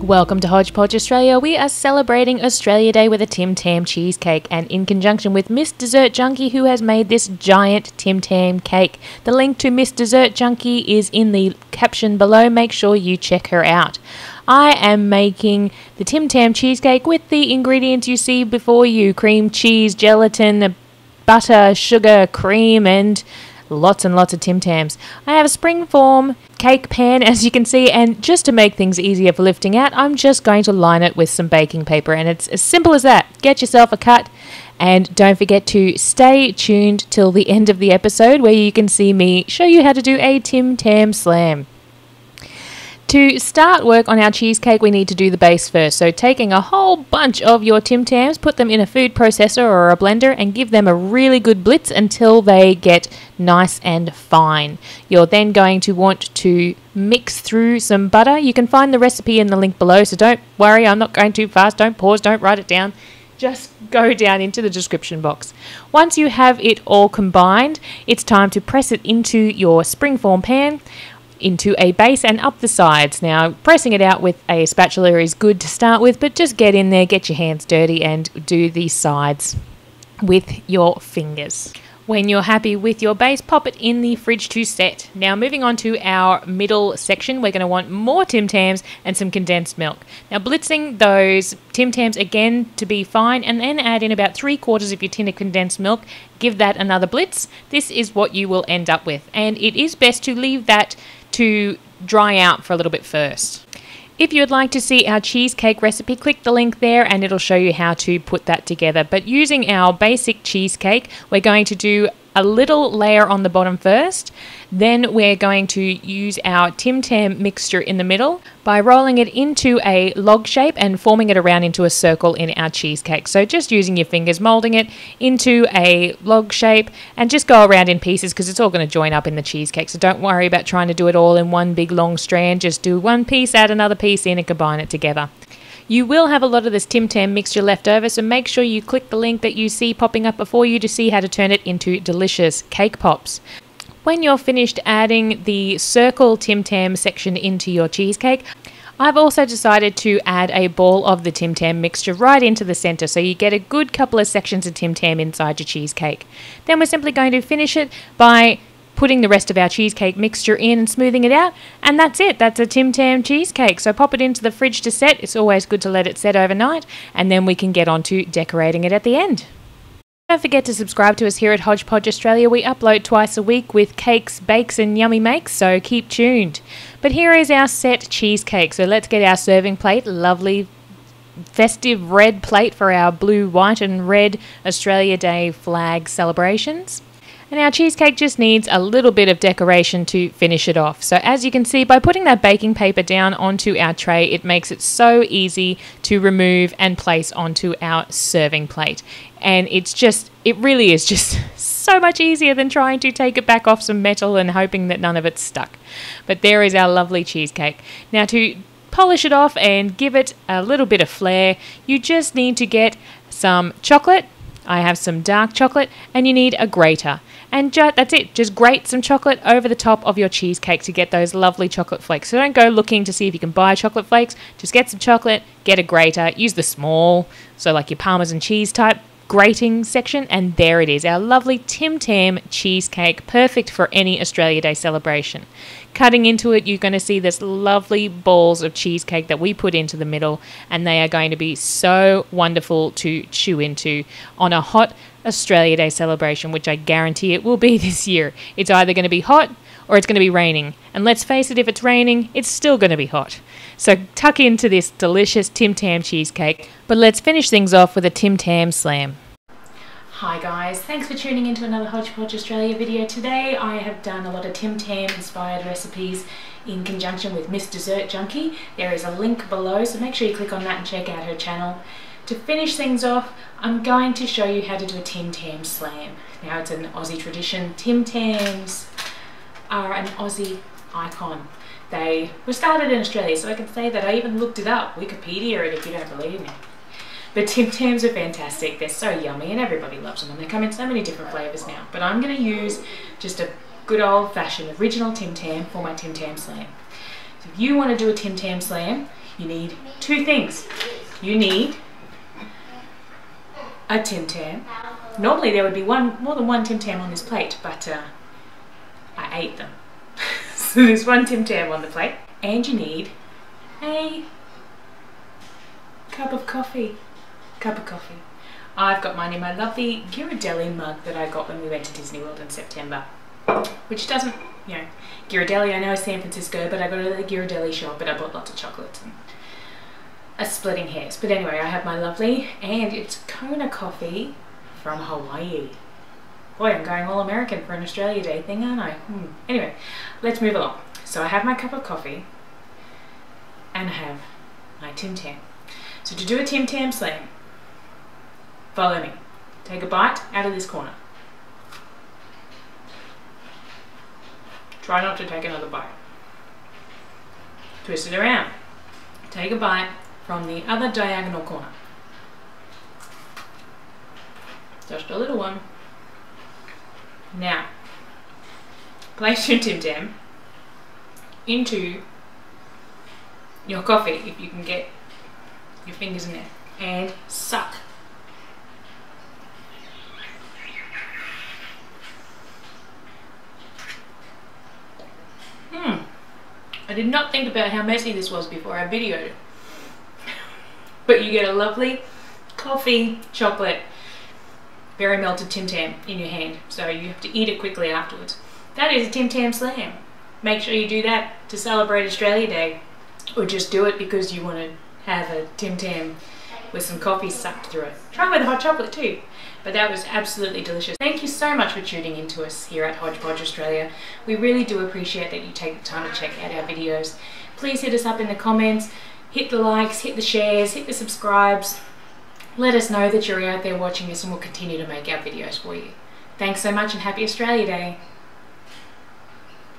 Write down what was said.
Welcome to Hodge, Podge, Australia. We are celebrating Australia Day with a Tim Tam cheesecake, and in conjunction with MsDessertJunkie, who has made this giant Tim Tam cake. The link to MsDessertJunkie is in the caption below. Make sure you check her out. I am making the Tim Tam cheesecake with the ingredients you see before you: cream cheese, gelatin, butter, sugar, cream, and lots and lots of Tim Tams. I have a springform cake pan, as you can see, and just to make things easier for lifting out, I'm just going to line it with some baking paper, and it's as simple as that. Get yourself a cut, and don't forget to stay tuned till the end of the episode where you can see me show you how to do a Tim Tam Slam. To start work on our cheesecake, we need to do the base first. So taking a whole bunch of your Tim Tams, put them in a food processor or a blender and give them a really good blitz until they get nice and fine. You're then going to want to mix through some butter. You can find the recipe in the link below, so don't worry, I'm not going too fast. Don't pause, don't write it down. Just go down into the description box. Once you have it all combined, it's time to press it into your springform pan, into a base and up the sides. Now, pressing it out with a spatula is good to start with, but just get in there, get your hands dirty, and do the sides with your fingers. When you're happy with your base, pop it in the fridge to set. Now, moving on to our middle section, we're going to want more Tim Tams and some condensed milk. Now, blitzing those Tim Tams again to be fine, and then add in about 3/4 of your tin of condensed milk. Give that another blitz. This is what you will end up with, and it is best to leave that to dry out for a little bit first. If you would like to see our cheesecake recipe, click the link there and it'll show you how to put that together. But using our basic cheesecake, we're going to do a little layer on the bottom first. Then we're going to use our Tim Tam mixture in the middle by rolling it into a log shape and forming it around into a circle in our cheesecake. So just using your fingers, molding it into a log shape, and just go around in pieces because it's all going to join up in the cheesecake. So don't worry about trying to do it all in one big long strand. Just do one piece, add another piece in, and combine it together. You will have a lot of this Tim Tam mixture left over, so make sure you click the link that you see popping up before you to see how to turn it into delicious cake pops. When you're finished adding the circle Tim Tam section into your cheesecake, I've also decided to add a ball of the Tim Tam mixture right into the center, so you get a good couple of sections of Tim Tam inside your cheesecake. Then we're simply going to finish it by putting the rest of our cheesecake mixture in and smoothing it out, and that's it. That's a Tim Tam cheesecake. So pop it into the fridge to set. It's always good to let it set overnight, and then we can get on to decorating it at the end. Don't forget to subscribe to us here at Hodge Podge Australia. We upload twice a week with cakes, bakes and yummy makes, so keep tuned. But here is our set cheesecake. So let's get our serving plate, lovely festive red plate for our blue, white and red Australia Day flag celebrations. And our cheesecake just needs a little bit of decoration to finish it off. So as you can see, by putting that baking paper down onto our tray, it makes it so easy to remove and place onto our serving plate. And it really is just so much easier than trying to take it back off some metal and hoping that none of it's stuck. But there is our lovely cheesecake. Now, to polish it off and give it a little bit of flair, you just need to get some chocolate. I have some dark chocolate, and you need a grater. And that's it. Just grate some chocolate over the top of your cheesecake to get those lovely chocolate flakes. So don't go looking to see if you can buy chocolate flakes. Just get some chocolate, get a grater, use the small, so like your Parmesan cheese type grating section, and there it is, our lovely Tim Tam cheesecake, perfect for any Australia Day celebration. Cutting into it, you're going to see this lovely balls of cheesecake that we put into the middle, and they are going to be so wonderful to chew into on a hot Australia Day celebration, which I guarantee it will be this year. It's either going to be hot or it's going to be raining. And let's face it, if it's raining, it's still going to be hot. So tuck into this delicious Tim Tam cheesecake. But let's finish things off with a Tim Tam Slam. Hi guys, thanks for tuning into another Hodge Podge Australia video. Today I have done a lot of Tim Tam inspired recipes in conjunction with MsDessertJunkie. There is a link below, so make sure you click on that and check out her channel. To finish things off, I'm going to show you how to do a Tim Tam Slam. Now, it's an Aussie tradition. Tim Tams are an Aussie icon. They were started in Australia, so I can say that I even looked it up, Wikipedia it if you don't believe me. But Tim Tams are fantastic. They're so yummy and everybody loves them, and they come in so many different flavours now. But I'm going to use just a good old-fashioned original Tim Tam for my Tim Tam Slam. So if you want to do a Tim Tam Slam, you need two things. You need a Tim Tam. Normally there would be more than one Tim Tam on this plate, but I ate them. So there's one Tim Tam on the plate. And you need a cup of coffee. I've got mine in my lovely Ghirardelli mug that I got when we went to Disney World in September. Which doesn't, you know, Ghirardelli I know is San Francisco, but I got it at the Ghirardelli shop, but I bought lots of chocolates and a splitting hairs. But anyway, I have my lovely, and it's Kona coffee from Hawaii. Boy, I'm going all American for an Australia Day thing, aren't I? Anyway, let's move along. So I have my cup of coffee, and I have my Tim Tam. So to do a Tim Tam Slam, follow me. Take a bite out of this corner. Try not to take another bite. Twist it around. Take a bite from the other diagonal corner. Just a little one. Now, place your Tim Tam into your coffee, if you can get your fingers in there, and suck. I did not think about how messy this was before I videoed it. But you get a lovely coffee, chocolate, very melted Tim Tam in your hand, so you have to eat it quickly afterwards. That is a Tim Tam Slam. Make sure you do that to celebrate Australia Day, or just do it because you want to have a Tim Tam with some coffee sucked through it. Try with hot chocolate too. But that was absolutely delicious. Thank you so much for tuning in to us here at Hodge Podge Australia. We really do appreciate that you take the time to check out our videos. Please hit us up in the comments, hit the likes, hit the shares, hit the subscribes. Let us know that you're out there watching us, and we'll continue to make our videos for you. Thanks so much, and happy Australia Day.